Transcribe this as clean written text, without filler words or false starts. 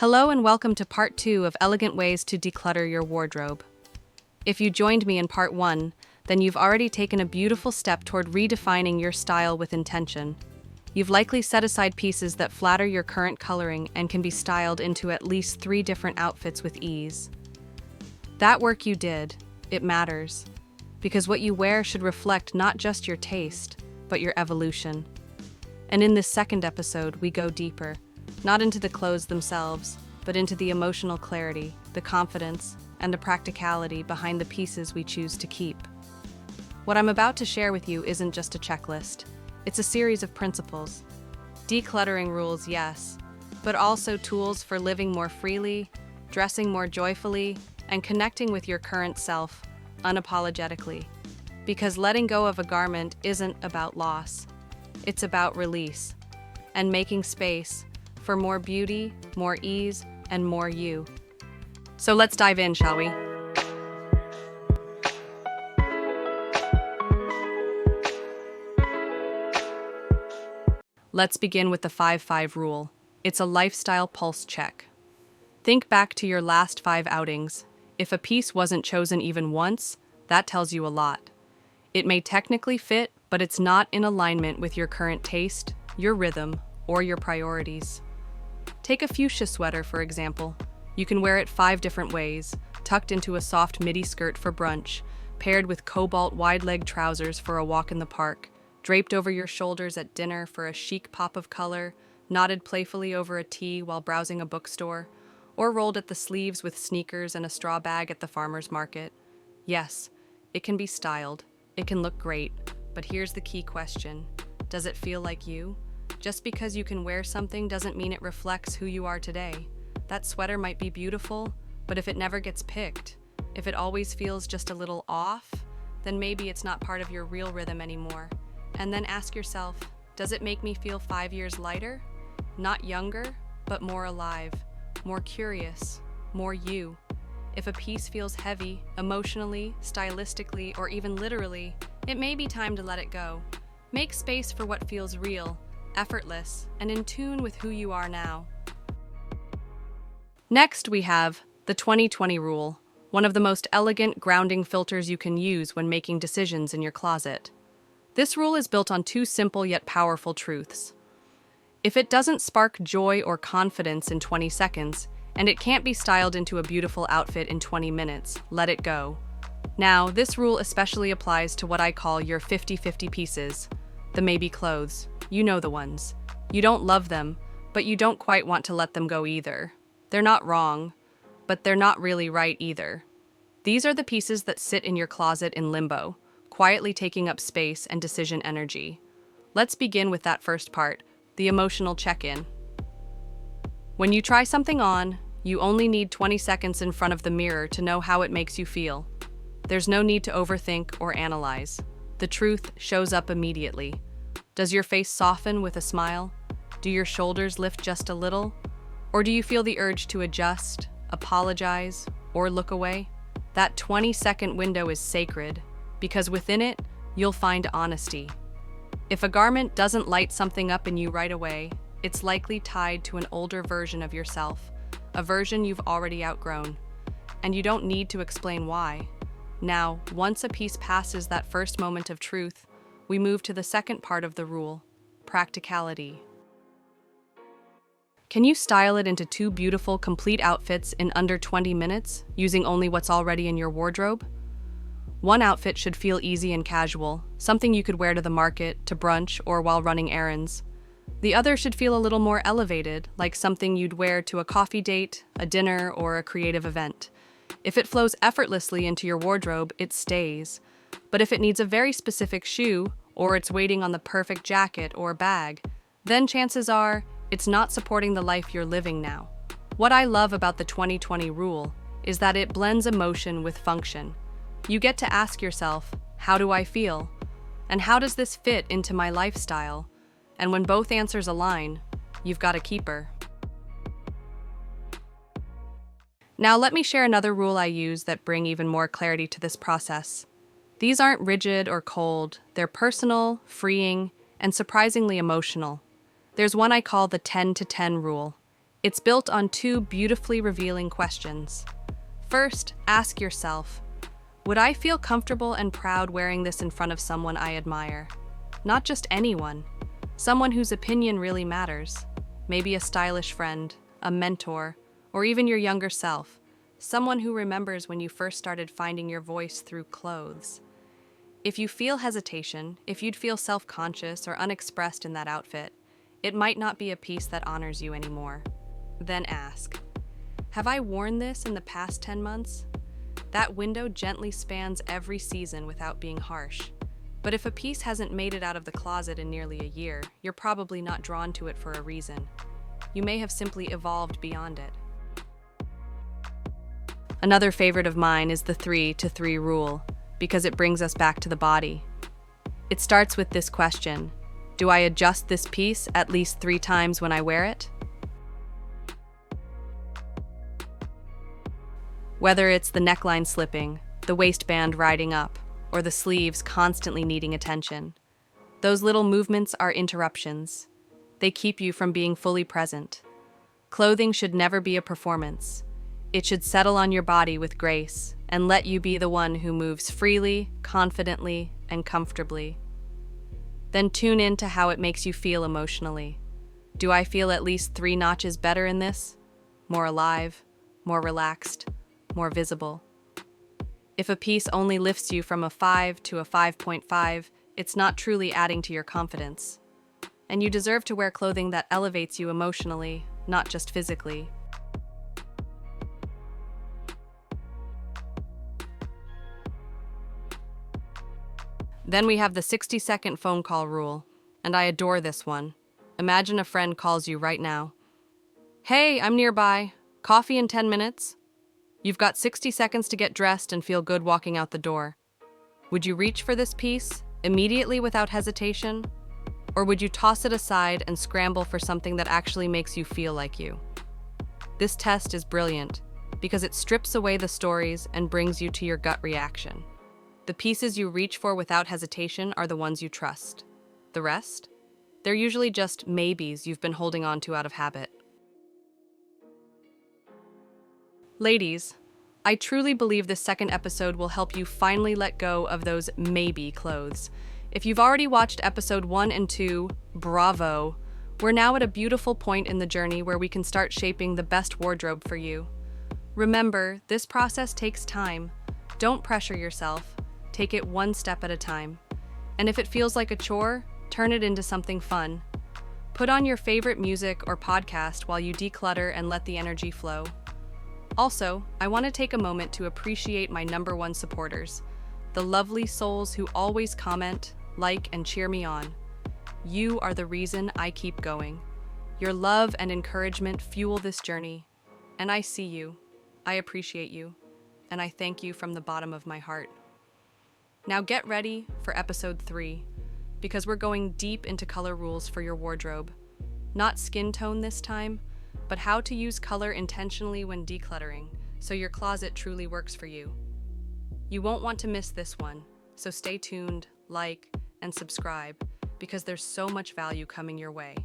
Hello and welcome to part 2 of Elegant Ways to Declutter Your Wardrobe. If you joined me in part 1, then you've already taken a beautiful step toward redefining your style with intention. You've likely set aside pieces that flatter your current coloring and can be styled into at least 3 different outfits with ease. That work you did, it matters, because what you wear should reflect not just your taste, but your evolution. And in this second episode, we go deeper. Not into the clothes themselves, but into the emotional clarity, the confidence, and the practicality behind the pieces we choose to keep. What I'm about to share with you isn't just a checklist. It's a series of principles. Decluttering rules, yes, but also tools for living more freely, dressing more joyfully, and connecting with your current self unapologetically. Because letting go of a garment isn't about loss. It's about release and making space for more beauty, more ease, and more you. So let's dive in, shall we? Let's begin with the 5-5 rule. It's a lifestyle pulse check. Think back to your last 5 outings. If a piece wasn't chosen even once, that tells you a lot. It may technically fit, but it's not in alignment with your current taste, your rhythm, or your priorities. Take a fuchsia sweater, for example. You can wear it 5 different ways, tucked into a soft midi skirt for brunch, paired with cobalt wide-leg trousers for a walk in the park, draped over your shoulders at dinner for a chic pop of color, knotted playfully over a tea while browsing a bookstore, or rolled at the sleeves with sneakers and a straw bag at the farmer's market. Yes, it can be styled, it can look great, but here's the key question. Does it feel like you? Just because you can wear something doesn't mean it reflects who you are today. That sweater might be beautiful, but if it never gets picked, if it always feels just a little off, then maybe it's not part of your real rhythm anymore. And then ask yourself, does it make me feel 5 years lighter? Not younger, but more alive, more curious, more you. If a piece feels heavy, emotionally, stylistically, or even literally, it may be time to let it go. Make space for what feels real, effortless, and in tune with who you are now. Next, we have the 20-20 rule, one of the most elegant grounding filters you can use when making decisions in your closet. This rule is built on 2 simple yet powerful truths. If it doesn't spark joy or confidence in 20 seconds, and it can't be styled into a beautiful outfit in 20 minutes, let it go. Now, this rule especially applies to what I call your 50-50 pieces, the maybe clothes. You know the ones. You don't love them, but you don't quite want to let them go either. They're not wrong, but they're not really right either. These are the pieces that sit in your closet in limbo, quietly taking up space and decision energy. Let's begin with that first part, the emotional check-in. When you try something on, you only need 20 seconds in front of the mirror to know how it makes you feel. There's no need to overthink or analyze. The truth shows up immediately. Does your face soften with a smile? Do your shoulders lift just a little? Or do you feel the urge to adjust, apologize, or look away? That 20-second window is sacred, because within it, you'll find honesty. If a garment doesn't light something up in you right away, it's likely tied to an older version of yourself, a version you've already outgrown. And you don't need to explain why. Now, once a piece passes that first moment of truth, we move to the second part of the rule, practicality. Can you style it into 2 beautiful, complete outfits in under 20 minutes, using only what's already in your wardrobe? One outfit should feel easy and casual, something you could wear to the market, to brunch, or while running errands. The other should feel a little more elevated, like something you'd wear to a coffee date, a dinner, or a creative event. If it flows effortlessly into your wardrobe, it stays. But if it needs a very specific shoe, or it's waiting on the perfect jacket or bag, then chances are it's not supporting the life you're living now. What I love about the 20-20 rule is that it blends emotion with function. You get to ask yourself, how do I feel? And how does this fit into my lifestyle? And when both answers align, you've got a keeper. Now let me share another rule I use that bring even more clarity to this process. These aren't rigid or cold, they're personal, freeing, and surprisingly emotional. There's one I call the 10-10 rule. It's built on two beautifully revealing questions. First, ask yourself, would I feel comfortable and proud wearing this in front of someone I admire? Not just anyone, someone whose opinion really matters. Maybe a stylish friend, a mentor, or even your younger self. Someone who remembers when you first started finding your voice through clothes. If you feel hesitation, if you'd feel self-conscious or unexpressed in that outfit, it might not be a piece that honors you anymore. Then ask, have I worn this in the past 10 months? That window gently spans every season without being harsh. But if a piece hasn't made it out of the closet in nearly a year, you're probably not drawn to it for a reason. You may have simply evolved beyond it. Another favorite of mine is the 3-to-3 rule, because it brings us back to the body. It starts with this question: do I adjust this piece at least 3 times when I wear it? Whether it's the neckline slipping, the waistband riding up, or the sleeves constantly needing attention, those little movements are interruptions. They keep you from being fully present. Clothing should never be a performance. It should settle on your body with grace and let you be the one who moves freely, confidently, and comfortably. Then tune in to how it makes you feel emotionally. Do I feel at least 3 notches better in this? More alive, more relaxed, more visible. If a piece only lifts you from a 5 to a 5.5, it's not truly adding to your confidence. And you deserve to wear clothing that elevates you emotionally, not just physically. Then we have the 60-second phone call rule, and I adore this one. Imagine a friend calls you right now. Hey, I'm nearby. Coffee in 10 minutes? You've got 60 seconds to get dressed and feel good walking out the door. Would you reach for this piece immediately without hesitation? Or would you toss it aside and scramble for something that actually makes you feel like you? This test is brilliant because it strips away the stories and brings you to your gut reaction. The pieces you reach for without hesitation are the ones you trust. The rest? They're usually just maybes you've been holding on to out of habit. Ladies, I truly believe this second episode will help you finally let go of those maybe clothes. If you've already watched episode 1 and 2, bravo! We're now at a beautiful point in the journey where we can start shaping the best wardrobe for you. Remember, this process takes time. Don't pressure yourself. Take it one step at a time. And if it feels like a chore, turn it into something fun. Put on your favorite music or podcast while you declutter and let the energy flow. Also, I want to take a moment to appreciate my #1 supporters, the lovely souls who always comment, like, and cheer me on. You are the reason I keep going. Your love and encouragement fuel this journey, and I see you, I appreciate you, and I thank you from the bottom of my heart. Now get ready for episode 3, because we're going deep into color rules for your wardrobe. Not skin tone this time, but how to use color intentionally when decluttering, so your closet truly works for you. You won't want to miss this one, so stay tuned, like, and subscribe, because there's so much value coming your way.